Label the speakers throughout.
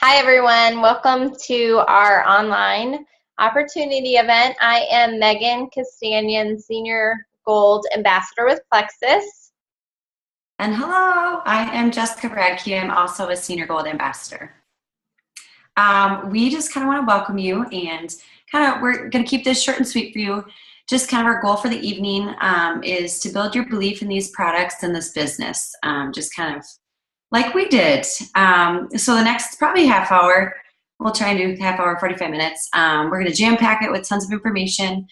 Speaker 1: Hi, everyone. Welcome to our online opportunity event. I am Megan Castanien, Senior Gold Ambassador with Plexus.
Speaker 2: And hello, I am Jessica Radke. I'm also a Senior Gold Ambassador. We just kind of want to welcome you, and we're going to keep this short and sweet for you. Just kind of our goal for the evening is to build your belief in these products and this business, just kind of like we did. So the next probably half hour, we'll try and do half hour, 45 minutes. We're going to jam pack it with tons of information.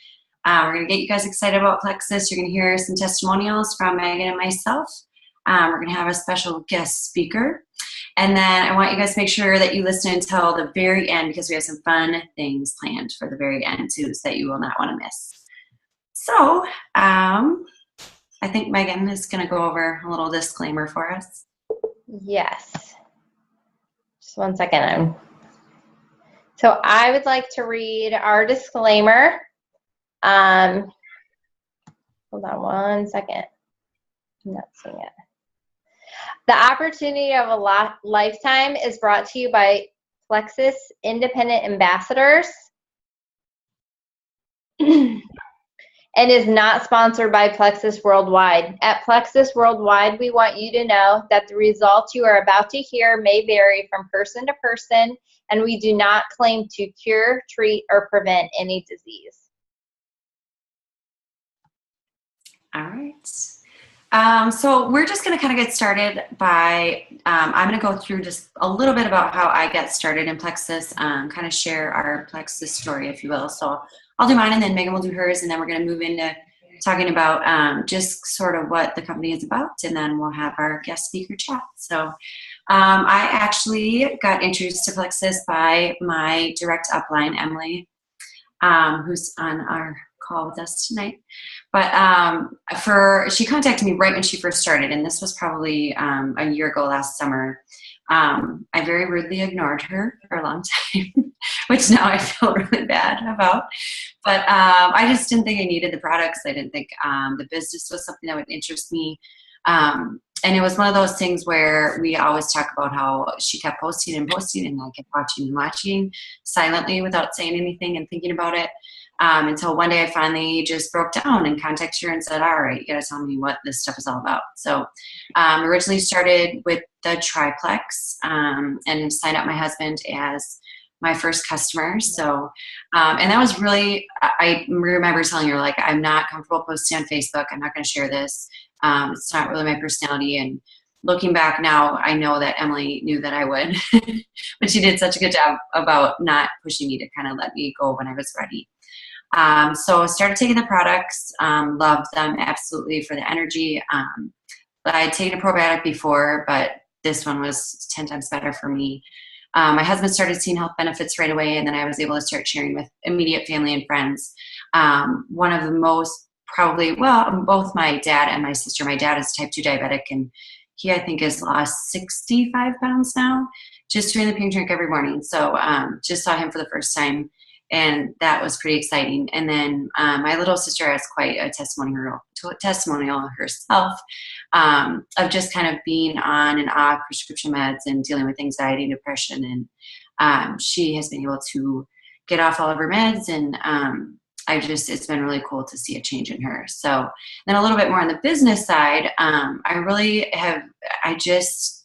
Speaker 2: We're going to get you guys excited about Plexus. You're going to hear some testimonials from Megan and myself. We're going to have a special guest speaker. And then I want you guys to make sure that you listen until the very end, because we have some fun things planned for the very end too, that you will not want to miss. So I think Megan is going to go over a little disclaimer for us.
Speaker 1: Yes. Just one second. So I would like to read our disclaimer. Hold on one second. I'm not seeing it. The opportunity of a lifetime is brought to you by Plexus Independent Ambassadors and is not sponsored by Plexus Worldwide. At Plexus Worldwide, we want you to know that the results you are about to hear may vary from person to person, and we do not claim to cure, treat, or prevent any disease.
Speaker 2: All right. So we're just going to kind of get started by, I'm going to go through just a little bit about how I got started in Plexus, kind of share our Plexus story, if you will. So I'll do mine, and then Megan will do hers, and then we're going to move into talking about just sort of what the company is about, and then we'll have our guest speaker chat. So I actually got introduced to Plexus by my direct upline, Emily, who's on our call with us tonight. But she contacted me right when she first started, and this was probably a year ago last summer. I very rudely ignored her for a long time, which now I feel really bad about. But I just didn't think I needed the products. I didn't think the business was something that would interest me. And it was one of those things where we always talk about how she kept posting and posting, and I kept watching and watching silently without saying anything and thinking about it. Until one day I finally just broke down and contacted her and said, all right, you got to tell me what this stuff is all about. So originally started with the triplex and signed up my husband as my first customer. So, and that was really, I remember telling her, like, I'm not comfortable posting on Facebook. I'm not going to share this. It's not really my personality. And looking back now, I know that Emily knew that I would, but she did such a good job about not pushing me to kind of let me go when I was ready. So I started taking the products, loved them absolutely for the energy. I had taken a probiotic before, but this one was 10 times better for me. My husband started seeing health benefits right away, and then I was able to start sharing with immediate family and friends. One of the most both my dad and my sister. My dad is type 2 diabetic, and he, I think, has lost 65 pounds now, just doing the pink drink every morning. So just saw him for the first time, and that was pretty exciting. And then my little sister has quite a testimonial herself of just kind of being on and off prescription meds and dealing with anxiety and depression. And she has been able to get off all of her meds, and it's been really cool to see a change in her. So then a little bit more on the business side, the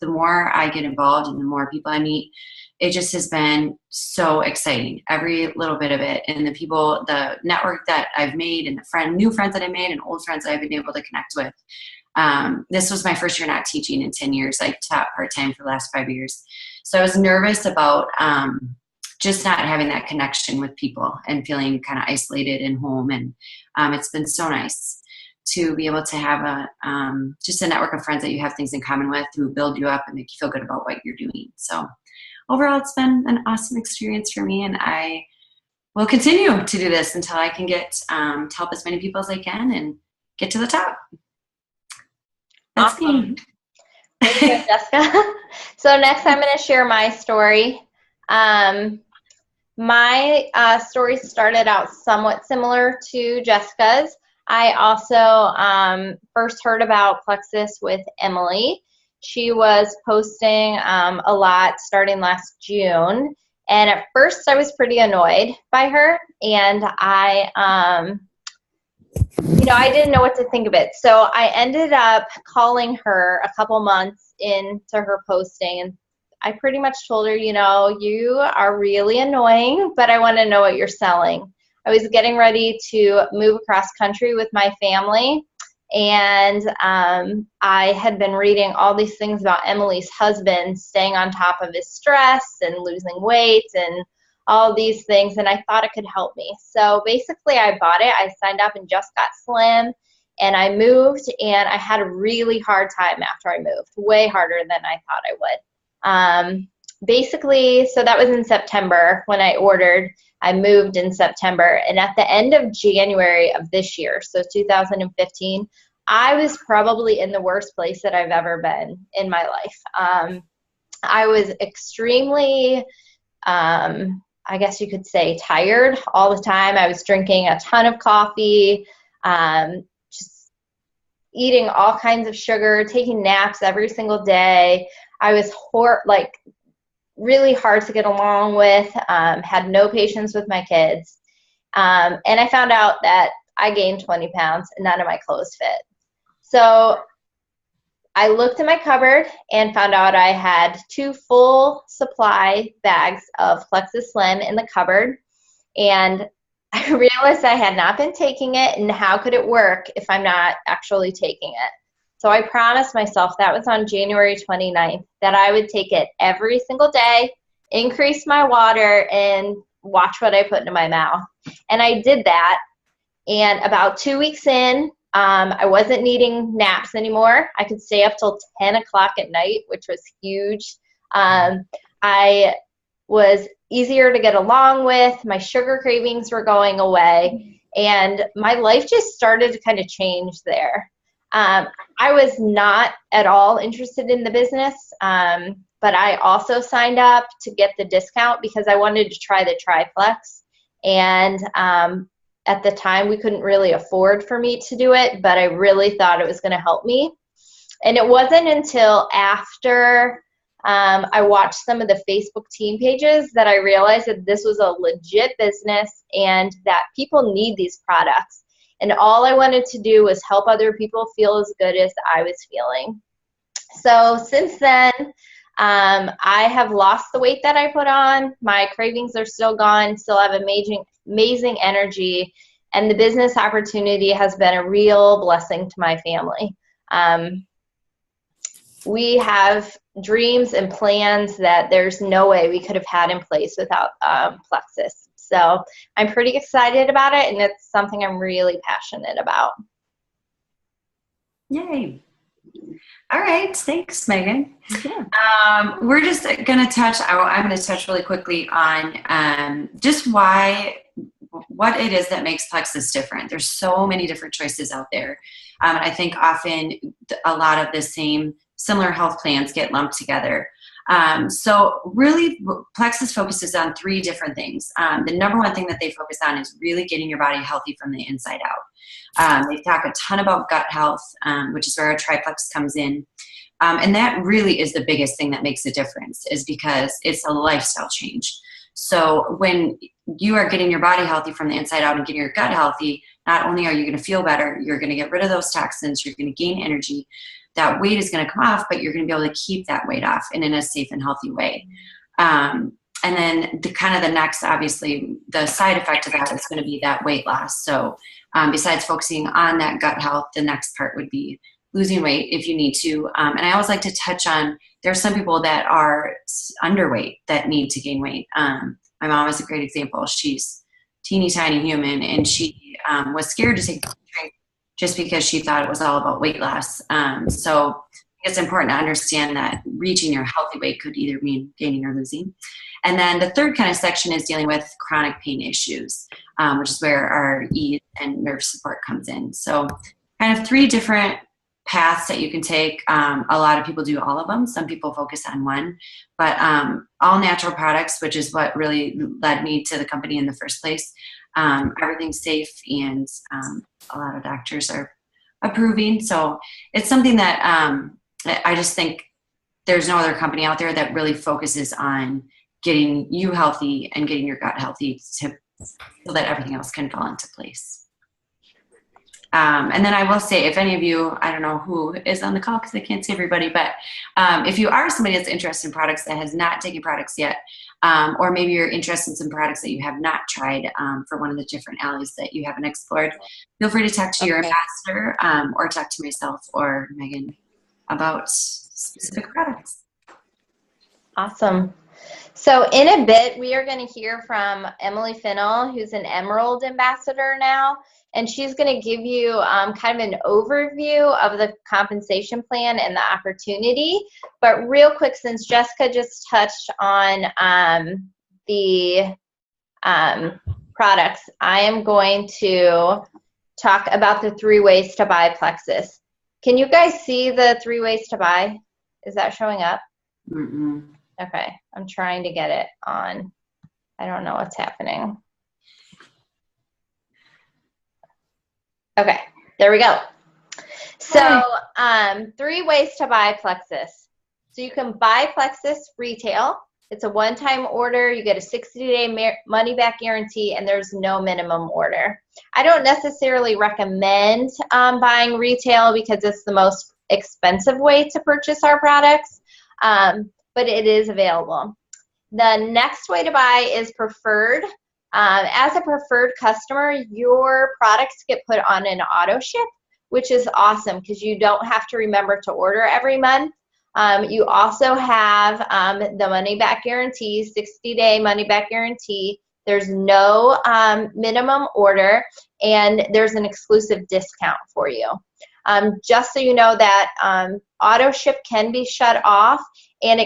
Speaker 2: more I get involved and the more people I meet, it just has been so exciting, every little bit of it. And the network that I've made, and the new friends that I made, and old friends that I've been able to connect with. This was my first year not teaching in 10 years. I taught part-time for the last 5 years. So I was nervous about just not having that connection with people and feeling kind of isolated and home. And it's been so nice to be able to have just a network of friends that you have things in common with, who build you up and make you feel good about what you're doing. So overall, it's been an awesome experience for me, and I will continue to do this until I can get to help as many people as I can and get to the top. That's
Speaker 1: awesome.
Speaker 2: Me.
Speaker 1: Thank you, Jessica. So next I'm going to share my story. My story started out somewhat similar to Jessica's. I also first heard about Plexus with Emily. she was posting a lot starting last June. And at first I was pretty annoyed by her, and I didn't know what to think of it. So I ended up calling her a couple months into her posting, and I pretty much told her, you are really annoying, but I want to know what you're selling. I was getting ready to move across country with my family, and I had been reading all these things about Emily's husband staying on top of his stress and losing weight and all these things, and I thought it could help me. So basically I bought it. I signed up and just got slim, and I moved, and I had a really hard time after I moved, way harder than I thought I would. Basically, so that was in September when I ordered. I moved in September, and at the end of January of this year, so 2015, I was probably in the worst place that I've ever been in my life. I was extremely, I guess you could say, tired all the time. I was drinking a ton of coffee, just eating all kinds of sugar, taking naps every single day. I was really hard to get along with, had no patience with my kids. And I found out that I gained 20 pounds and none of my clothes fit. So I looked in my cupboard and found out I had 2 full supply bags of Plexus Slim in the cupboard. And I realized I had not been taking it, and how could it work if I'm not actually taking it? So I promised myself, that was on January 29th, that I would take it every single day, increase my water, and watch what I put into my mouth. And I did that. And about 2 weeks in, I wasn't needing naps anymore. I could stay up till 10 o'clock at night, which was huge. I was easier to get along with. My sugar cravings were going away. And my life just started to kind of change there. I was not at all interested in the business, but I also signed up to get the discount because I wanted to try the triplex. And at the time, we couldn't really afford for me to do it, but I really thought it was going to help me. And it wasn't until after I watched some of the Facebook team pages that I realized that this was a legit business and that people need these products. And all I wanted to do was help other people feel as good as I was feeling. So since then, I have lost the weight that I put on. My cravings are still gone, still have amazing energy, and the business opportunity has been a real blessing to my family. We have dreams and plans that there's no way we could have had in place without Plexus. So I'm pretty excited about it, and it's something I'm really passionate about.
Speaker 2: Yay. All right. Thanks, Megan.
Speaker 1: Yeah.
Speaker 2: We're just going to I'm going to touch really quickly on just what it is that makes Plexus different. There's so many different choices out there. And I think often a lot of the similar health plans get lumped together. So really, Plexus focuses on 3 different things. The number one thing that they focus on is really getting your body healthy from the inside out. They talk a ton about gut health, which is where our triplex comes in. And that really is the biggest thing that makes a difference, is because it's a lifestyle change. So when you are getting your body healthy from the inside out and getting your gut healthy, not only are you going to feel better, you're going to get rid of those toxins, you're going to gain energy. That weight is going to come off, but you're going to be able to keep that weight off and in a safe and healthy way. And then the next, obviously, the side effect of that is going to be that weight loss. So besides focusing on that gut health, the next part would be losing weight if you need to. And I always like to touch on, there are some people that are underweight that need to gain weight. My mom is a great example. She's teeny tiny human, and she was scared to take the drink just because she thought it was all about weight loss. So it's important to understand that reaching your healthy weight could either mean gaining or losing. And then the third kind of section is dealing with chronic pain issues, which is where our ease and nerve support comes in. So kind of 3 different paths that you can take. A lot of people do all of them. Some people focus on one, but all natural products, which is what really led me to the company in the first place. Everything's safe, and a lot of doctors are approving. So it's something that I just think there's no other company out there that really focuses on getting you healthy and getting your gut healthy so that everything else can fall into place. And then I will say, if any of you, I don't know who is on the call because I can't see everybody, but if you are somebody that's interested in products that has not taken products yet, or maybe you're interested in some products that you have not tried for one of the different alleys that you haven't explored, feel free to talk to your ambassador or talk to myself or Megan about specific products.
Speaker 1: Awesome. So in a bit, we are going to hear from Emily Finnell, who's an Emerald ambassador now, and she's going to give you kind of an overview of the compensation plan and the opportunity. But real quick, since Jessica just touched on the products, I am going to talk about the 3 ways to buy Plexus. Can you guys see the 3 ways to buy? Is that showing up?
Speaker 2: Mm-mm.
Speaker 1: Okay, I'm trying to get it on. I don't know what's happening. Okay, there we go. So 3 ways to buy Plexus. So you can buy Plexus retail. It's a one-time order. You get a 60-day money-back guarantee, and there's no minimum order. I don't necessarily recommend buying retail because it's the most expensive way to purchase our products, but it is available. The next way to buy is preferred. As a preferred customer, your products get put on an auto ship, which is awesome because you don't have to remember to order every month. You also have the money-back guarantee, 60-day money-back guarantee. There's no minimum order, and there's an exclusive discount for you. Just so you know that auto ship can be shut off, and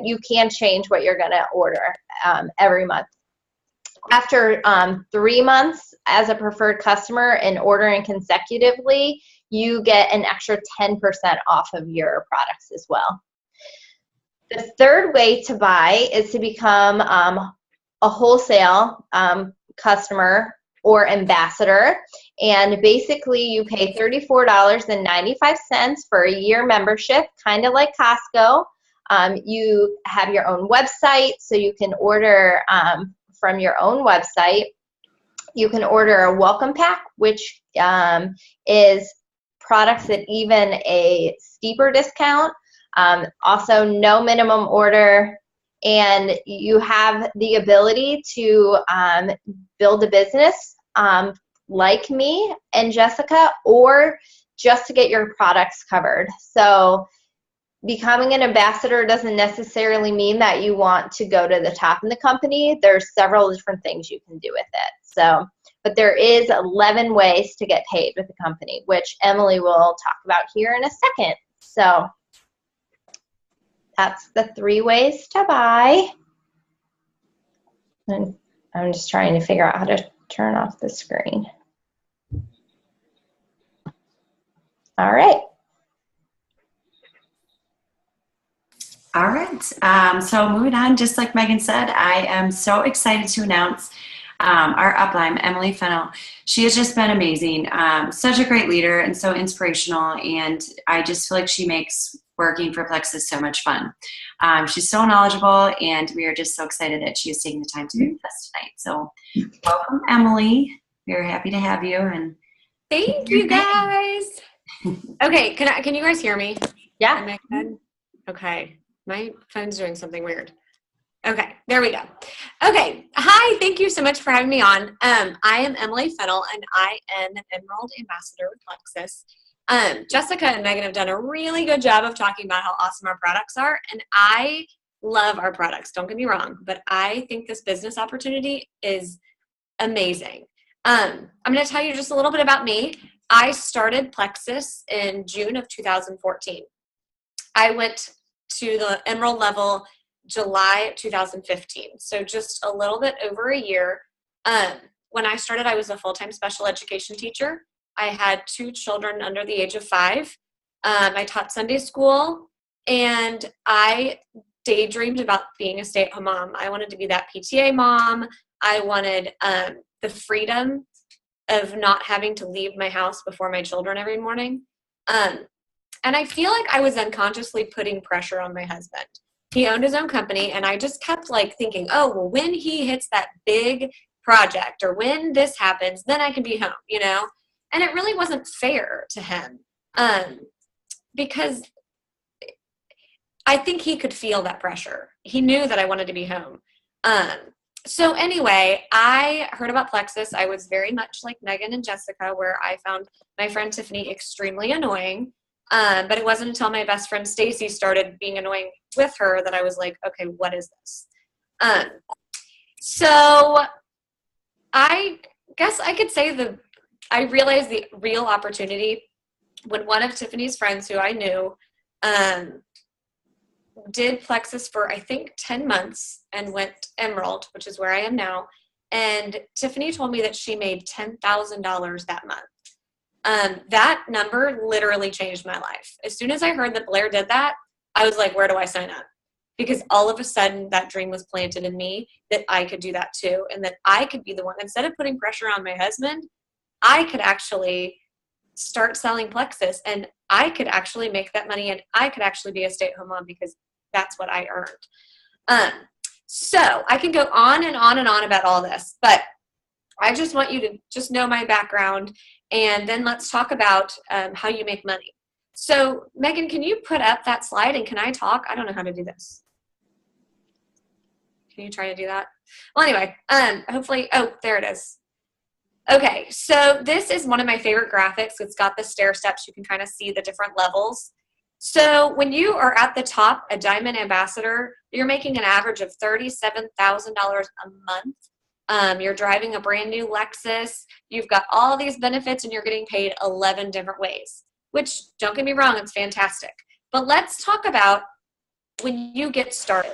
Speaker 1: you can change what you're going to order every month. After 3 months as a preferred customer and ordering consecutively, you get an extra 10% off of your products as well. The third way to buy is to become a wholesale customer or ambassador. And basically you pay $34.95 for a year membership, kind of like Costco. You have your own website, so you can order from your own website. You can order a welcome pack, which is products at even a steeper discount. Also, no minimum order, and you have the ability to build a business like me and Jessica, or just to get your products covered. So becoming an ambassador doesn't necessarily mean that you want to go to the top in the company. There's several different things you can do with it. So, but there is 11 ways to get paid with the company, which Emily will talk about here in a second. So that's the 3 ways to buy. And I'm just trying to figure out how to turn off the screen. All right.
Speaker 2: All right. So moving on, just like Megan said, I am so excited to announce our upline, Emily Finnell. She has just been amazing. Such a great leader and so inspirational. And I just feel like she makes working for Plexus so much fun. She's so knowledgeable, and we are just so excited that she is taking the time to be with us tonight. So welcome, Emily. We're happy to have you. And
Speaker 3: thank you, guys. Okay, can you guys hear me?
Speaker 1: Yeah.
Speaker 3: Am I good? Okay. My phone's doing something weird. Okay, there we go. Okay, hi, thank you so much for having me on. I am Emily Finnell, and I am an Emerald Ambassador with Plexus. Jessica and Megan have done a really good job of talking about how awesome our products are, and I love our products, don't get me wrong, but I think this business opportunity is amazing. I'm going to tell you just a little bit about me. I started Plexus in June of 2014. I went to the Emerald level July 2015, so just a little bit over a year. When I started, I was a full-time special education teacher. I had 2 children under the age of 5. I taught Sunday school, and I daydreamed about being a stay-at-home mom. I wanted to be that PTA mom. I wanted the freedom of not having to leave my house before my children every morning. And I feel like I was unconsciously putting pressure on my husband. He owned his own company, and I just kept like thinking, oh, well, when he hits that big project or when this happens, then I can be home, you know? And it really wasn't fair to him, because I think he could feel that pressure. He knew that I wanted to be home. So anyway, I heard about Plexus. I was very much like Megan and Jessica, where I found my friend Tiffany extremely annoying. But it wasn't until my best friend Stacy started being annoying with her that I was like, okay, what is this? So I guess I could say I realized the real opportunity when one of Tiffany's friends who I knew did Plexus for I think 10 months and went Emerald, which is where I am now. And Tiffany told me that she made $10,000 that month. That number literally changed my life. As soon as I heard that Blair did that, I was like, where do I sign up? Because all of a sudden that dream was planted in me that I could do that too. And that I could be the one, instead of putting pressure on my husband, I could actually start selling Plexus and I could actually make that money and I could actually be a stay-at-home mom because that's what I earned. So I can go on and on and on about all this, but I just want you to just know my background, and then let's talk about how you make money. So Megan, can you put up that slide and can I talk? I don't know how to do this. Can you try to do that? Well, anyway, hopefully, oh, there it is. Okay, so this is one of my favorite graphics. It's got the stair steps. You can kind of see the different levels. So when you are at the top, a Diamond Ambassador, you're making an average of $37,000 a month. You're driving a brand new Lexus. You've got all these benefits and you're getting paid 11 different ways, which, don't get me wrong, it's fantastic. But let's talk about when you get started,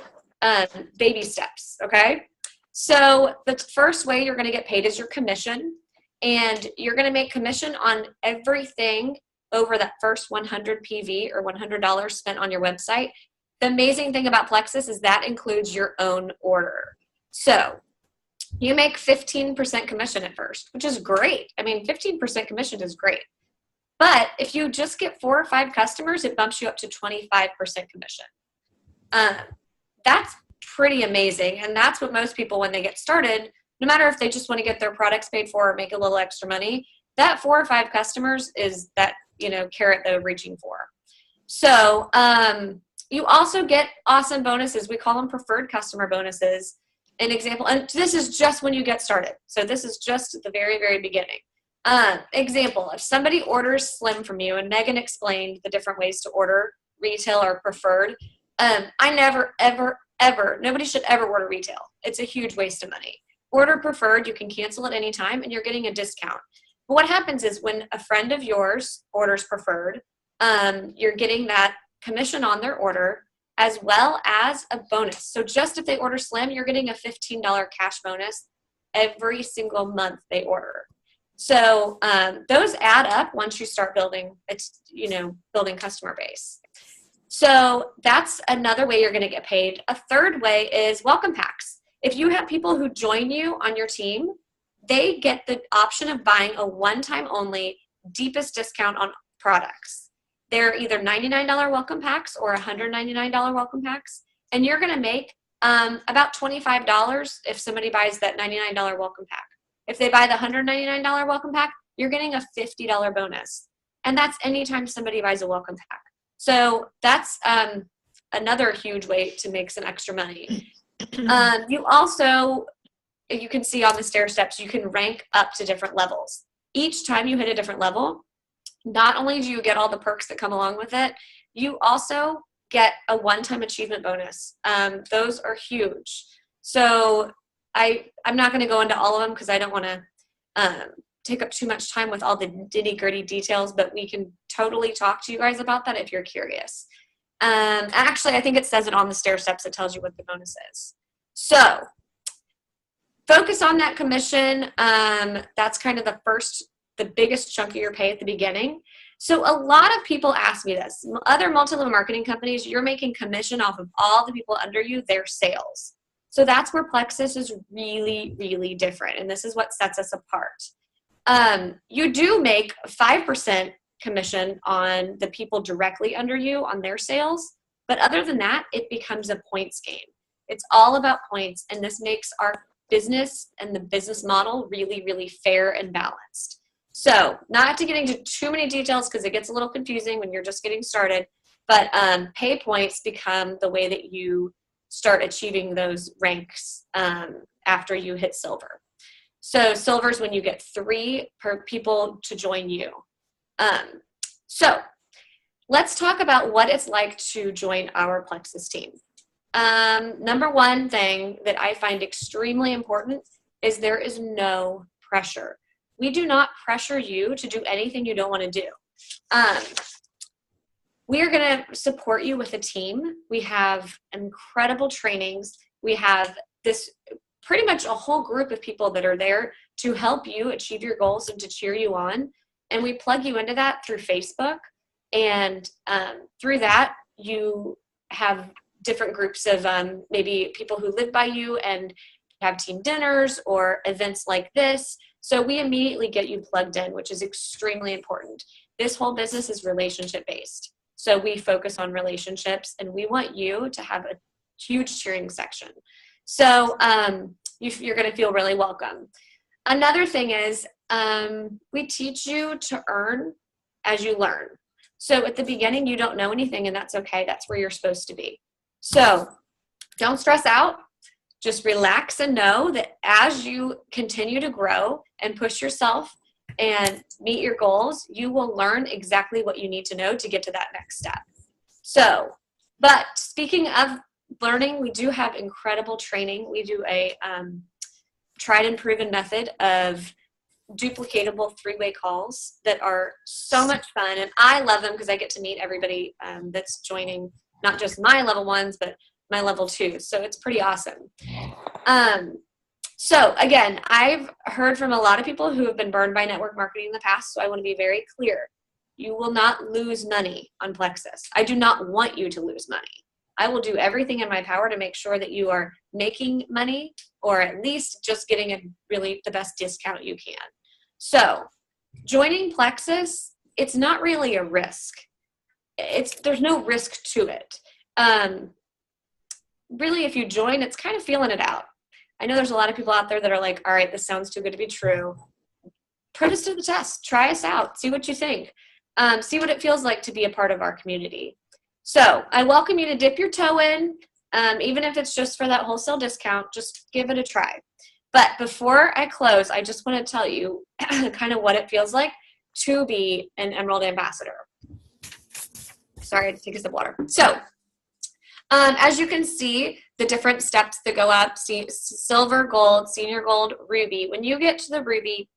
Speaker 3: baby steps, okay? So the first way you're going to get paid is your commission, and you're going to make commission on everything over that first 100 PV or $100 spent on your website. The amazing thing about Plexus is that includes your own order. So you make 15% commission at first, which is great. I mean, 15% commission is great. But if you just get 4 or 5 customers, it bumps you up to 25% commission. That's pretty amazing. And that's what most people, when they get started, no matter if they just want to get their products paid for or make a little extra money, that 4 or 5 customers is that, carrot they're reaching for. So you also get awesome bonuses. We call them preferred customer bonuses. An example, and this is just when you get started. So this is just at the very, very beginning. Example, if somebody orders Slim from you, and Megan explained the different ways to order retail or preferred, I never, ever, nobody should ever order retail. It's a huge waste of money. Order preferred, you can cancel at any time, and you're getting a discount. But what happens is when a friend of yours orders preferred, you're getting that commission on their order as well as a bonus. So just if they order Slim, you're getting a $15 cash bonus every single month they order. So those add up once you start building, building customer base. So that's another way you're going to get paid. A third way is welcome packs. If you have people who join you on your team, they get the option of buying a one-time only deepest discount on products. They're either $99 welcome packs or $199 welcome packs, and you're going to make about $25 if somebody buys that $99 welcome pack. If they buy the $199 welcome pack, you're getting a $50 bonus, and that's anytime somebody buys a welcome pack. So that's another huge way to make some extra money. You can see on the stair steps, you can rank up to different levels. Each time you hit a different level, not only do you get all the perks that come along with it, you also get a one-time achievement bonus. Those are huge. So I'm not going to go into all of them because I don't want to take up too much time with all the nitty-gritty details, but we can totally talk to you guys about that if you're curious. Actually, I think it says it on the stair steps. It tells you what the bonus is. So focus on that commission. That's kind of the biggest chunk of your pay at the beginning. So a lot of people ask me this. Other multi-level marketing companies, you're making commission off of all the people under you, their sales. So that's where Plexus is really, really different. And this is what sets us apart. You do make 5% commission on the people directly under you on their sales. But other than that, it becomes a points game. It's all about points, and this makes our business and the business model really, really fair and balanced. So not to get into too many details because it gets a little confusing when you're just getting started, but pay points become the way that you start achieving those ranks after you hit silver. So silver is when you get 3 per people to join you. So let's talk about what it's like to join our Plexus team. Number one thing that I find extremely important is there is no pressure. We do not pressure you to do anything you don't want to do. We are going to support you with a team. We have incredible trainings. We have this pretty much a whole group of people that are there to help you achieve your goals and to cheer you on. And we plug you into that through Facebook. And through that, you have different groups of maybe people who live by you and have team dinners or events like this. So we immediately get you plugged in, which is extremely important. This whole business is relationship based. So we focus on relationships, and we want you to have a huge cheering section. So you're going to feel really welcome. Another thing is we teach you to earn as you learn. So at the beginning, you don't know anything, and that's okay. That's where you're supposed to be. So don't stress out. Just relax and know that as you continue to grow and push yourself and meet your goals, you will learn exactly what you need to know to get to that next step. So, but speaking of learning, we do have incredible training. We do a tried and proven method of duplicatable 3-way calls that are so much fun. And I love them because I get to meet everybody that's joining, not just my level 1s, but my level 2s. So it's pretty awesome. So again, I've heard from a lot of people who have been burned by network marketing in the past. So I want to be very clear. You will not lose money on Plexus. I do not want you to lose money. I will do everything in my power to make sure that you are making money, or at least just getting the best discount you can. So joining Plexus, it's not really a risk. There's no risk to it. Really, if you join, it's kind of feeling it out. I know there's a lot of people out there that are like, all right, this sounds too good to be true. Put us to the test. Try us out. See what you think. See what it feels like to be a part of our community. So I welcome you to dip your toe in, even if it's just for that wholesale discount. Just give it a try. But before I close, I just want to tell you kind of what it feels like to be an Emerald Ambassador. Sorry, I had to take a sip of water. So as you can see, the different steps that go up, silver, gold, senior gold, ruby. When you get to the ruby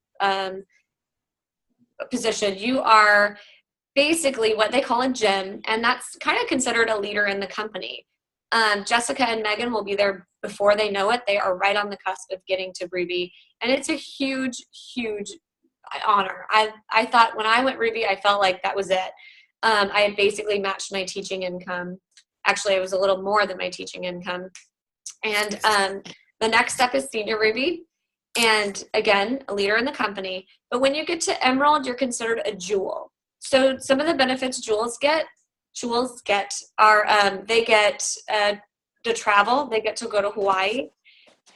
Speaker 3: position, you are basically what they call a gem, and that's kind of considered a leader in the company. Jessica and Megan will be there before they know it. They are right on the cusp of getting to ruby, and it's a huge, huge honor. I thought when I went ruby, I felt like that was it. I had basically matched my teaching income. Actually, it was a little more than my teaching income. And the next step is senior ruby, and again, a leader in the company. But when you get to emerald, you're considered a jewel. So some of the benefits jewels get are they get to travel. They get to go to Hawaii,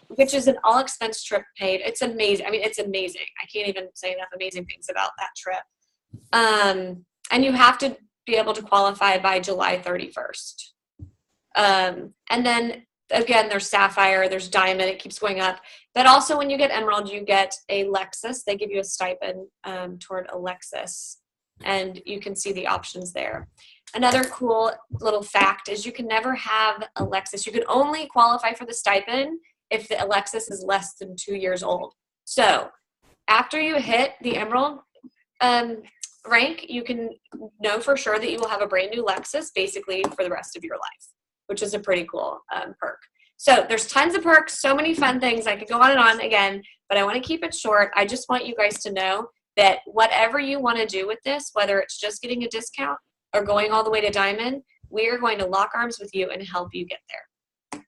Speaker 3: which is an all expense trip paid. It's amazing. I mean, it's amazing. I can't even say enough amazing things about that trip. And you have to be able to qualify by July 31st. And then again, there's sapphire, there's diamond, it keeps going up. But also when you get emerald, you get a Lexus. They give you a stipend toward a Lexus, and you can see the options there. Another cool little fact is you can never have a Lexus. You can only qualify for the stipend if the Lexus is less than 2 years old. So after you hit the emerald rank, you can know for sure that you will have a brand new Lexus basically for the rest of your life, which is a pretty cool perk. So there's tons of perks, so many fun things. I could go on and on again, but I want to keep it short. I just want you guys to know that whatever you want to do with this, whether it's just getting a discount or going all the way to diamond, we are going to lock arms with you and help you get there.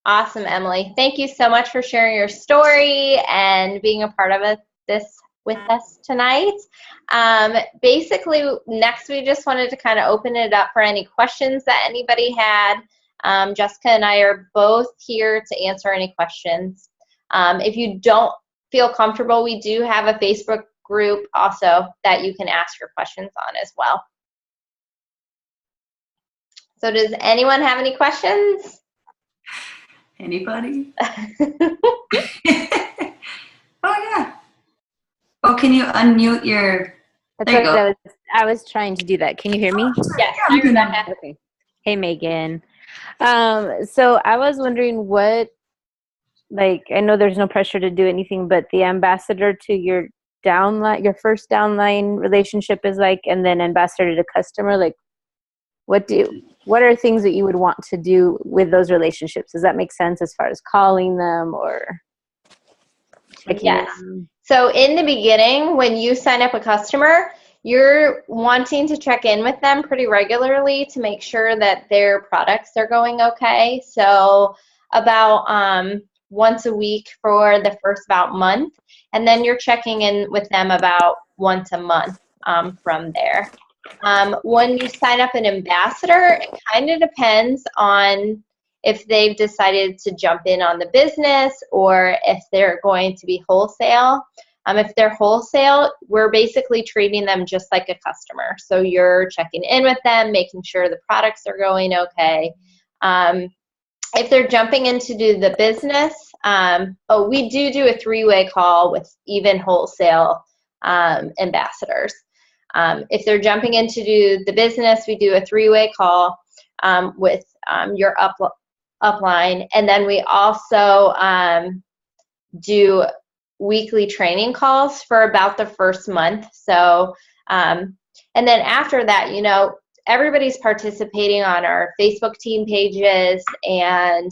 Speaker 1: Awesome, Emily. Thank you so much for sharing your story and being a part of this with us tonight. Basically, next we just wanted to kind of open it up for any questions that anybody had. Jessica and I are both here to answer any questions. If you don't feel comfortable, we do have a Facebook group also that you can ask your questions on as well. So does anyone have any questions?
Speaker 2: Anybody? Oh, yeah. Oh, can you unmute your...
Speaker 4: That's
Speaker 2: There you
Speaker 4: what
Speaker 2: go.
Speaker 4: I was trying to do that. Can you hear me?
Speaker 1: Yes.
Speaker 2: Yeah, we can.
Speaker 4: Okay. Hey, Megan. So I was wondering what, like, I know there's no pressure to do anything, but the ambassador to your downline, your first downline relationship is like, and then ambassador to customer, like, what are things that you would want to do with those relationships? Does that make sense as far as calling them or checking
Speaker 1: Yes.
Speaker 4: in?
Speaker 1: So in the beginning, when you sign up a customer, you're wanting to check in with them pretty regularly to make sure that their products are going okay. So about once a week for the first about month, and then you're checking in with them about once a month from there. When you sign up an ambassador, it kind of depends on if they've decided to jump in on the business or if they're going to be wholesale. If they're wholesale, we're basically treating them just like a customer. So you're checking in with them, making sure the products are going okay. If they're jumping in to do the business, we do a three-way call with even wholesale ambassadors. If they're jumping in to do the business, we do a three-way call with your upline. And then we also do weekly training calls for about the first month. So, and then after that, you know, everybody's participating on our Facebook team pages, and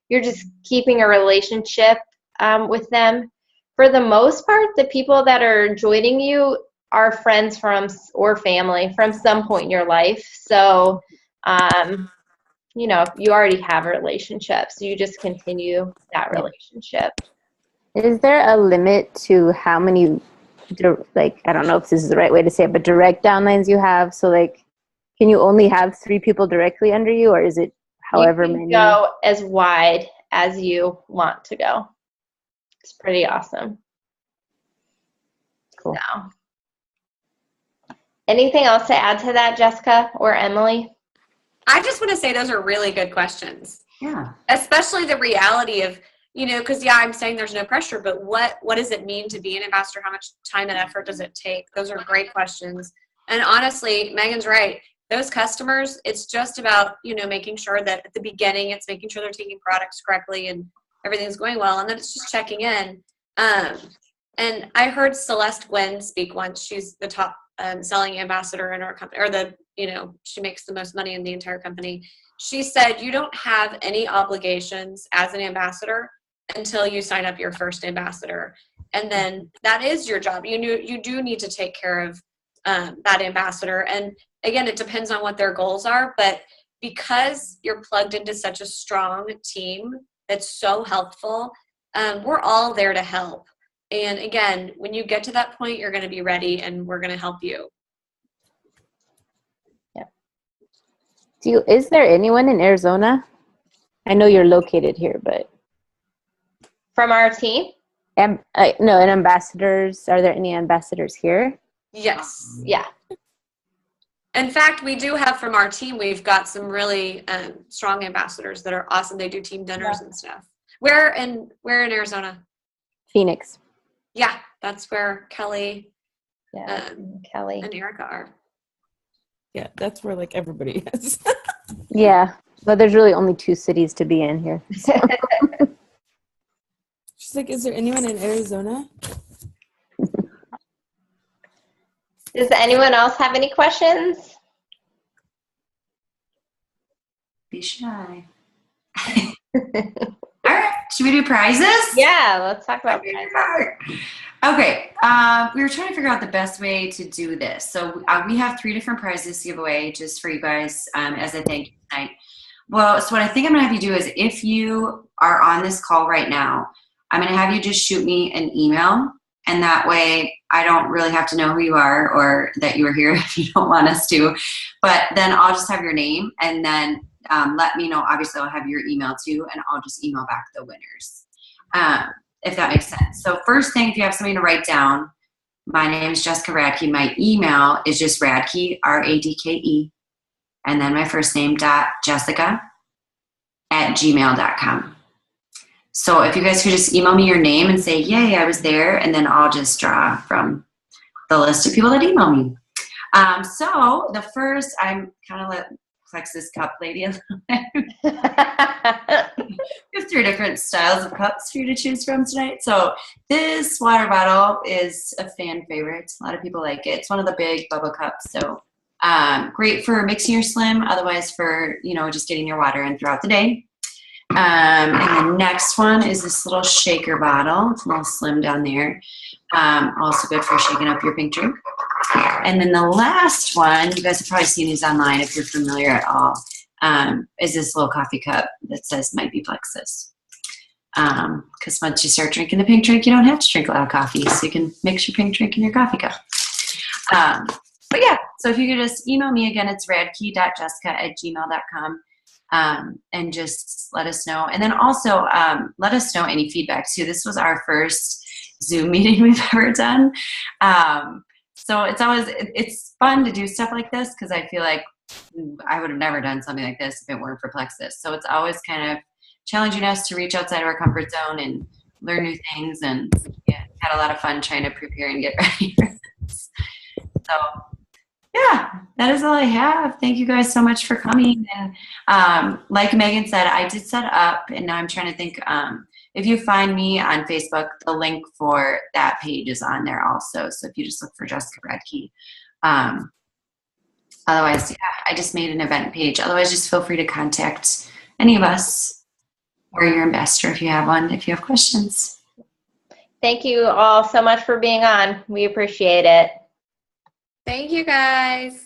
Speaker 1: you're just keeping a relationship with them. For the most part, the people that are joining you are friends from or family from some point in your life. So, you know, you already have a relationship, so you just continue that relationship.
Speaker 4: Is there a limit to how many, like, I don't know if this is the right way to say it, but direct downlines you have? So, like, can you only have 3 people directly under you, or is it however
Speaker 1: you can
Speaker 4: many?
Speaker 1: go as wide as you want to go. It's pretty awesome.
Speaker 4: Cool.
Speaker 1: So, anything else to add to that, Jessica or Emily?
Speaker 3: I just want to say those are really good questions.
Speaker 2: Yeah.
Speaker 3: Especially the reality of, you know, because I'm saying there's no pressure, but what does it mean to be an ambassador? How much time and effort does it take? Those are great questions. And honestly, Megan's right. Those customers, it's just about, you know, making sure that at the beginning, it's making sure they're taking products correctly and everything's going well. And then it's just checking in. And I heard Celeste Gwynn speak once. She's the top selling ambassador in our company, or she makes the most money in the entire company. She said, you don't have any obligations as an ambassador until you sign up your first ambassador. And then that is your job. You do need to take care of that ambassador. And again, it depends on what their goals are, but because you're plugged into such a strong team that's so helpful, we're all there to help. And again, when you get to that point, you're going to be ready and we're going to help you.
Speaker 4: Yeah. Is there anyone in Arizona? I know you're located here, but.
Speaker 1: From our team?
Speaker 4: No, and ambassadors. Are there any ambassadors here?
Speaker 3: Yes.
Speaker 1: Yeah.
Speaker 3: In fact, we do have from our team, we've got some really strong ambassadors that are awesome. They do team dinners and stuff. Where in Arizona?
Speaker 4: Phoenix.
Speaker 3: Yeah, that's where Kelly
Speaker 1: Kelly
Speaker 3: and Erica are.
Speaker 5: Yeah, that's where like everybody is.
Speaker 4: Yeah, but there's really only 2 cities to be in here. So.
Speaker 5: She's like, is there anyone in Arizona?
Speaker 1: Does anyone else have any questions?
Speaker 2: Be shy. All right, should we do prizes?
Speaker 1: Yeah, let's talk about prizes.
Speaker 2: Okay, we were trying to figure out the best way to do this. So we have 3 different prizes to give away just for you guys as a thank you tonight. Well, so what I think I'm going to have you do is if you are on this call right now, I'm going to have you just shoot me an email. And that way I don't really have to know who you are or that you are here if you don't want us to. But then I'll just have your name and then let me know. Obviously, I'll have your email too, and I'll just email back the winners, if that makes sense. So first thing, if you have something to write down, my name is Jessica Radke. My email is just Radke, Radke, and then my first name, Jessica@gmail.com. So if you guys could just email me your name and say, yay, I was there, and then I'll just draw from the list of people that email me. So the first, I'm kind of let Plexus cup lady. We have 3 different styles of cups for you to choose from tonight. So this water bottle is a fan favorite. A lot of people like it. It's one of the big bubble cups. So great for mixing your slim, otherwise for, just getting your water in throughout the day. And the next one is this little shaker bottle. It's a little slim down there. Also good for shaking up your pink drink. And then the last one, you guys have probably seen these online if you're familiar at all, is this little coffee cup that says might be Plexus. Because once you start drinking the pink drink, you don't have to drink a lot of coffee, so you can mix your pink drink in your coffee cup. But yeah, so if you could just email me again, it's radke.jessica@gmail.com. And just let us know. And then also let us know any feedback too. This was our first Zoom meeting we've ever done. So it's fun to do stuff like this because I feel like I would have never done something like this if it weren't for Plexus. So it's always kind of challenging us to reach outside of our comfort zone and learn new things. And yeah, had a lot of fun trying to prepare and get ready for this. So yeah, that is all I have. Thank you guys so much for coming. And like Megan said, I did set up, and now I'm trying to think, if you find me on Facebook, the link for that page is on there also. So if you just look for Jessica Radke. Otherwise, yeah, I just made an event page. Otherwise, just feel free to contact any of us or your ambassador if you have one, if you have questions.
Speaker 1: Thank you all so much for being on. We appreciate it.
Speaker 3: Thank you, guys.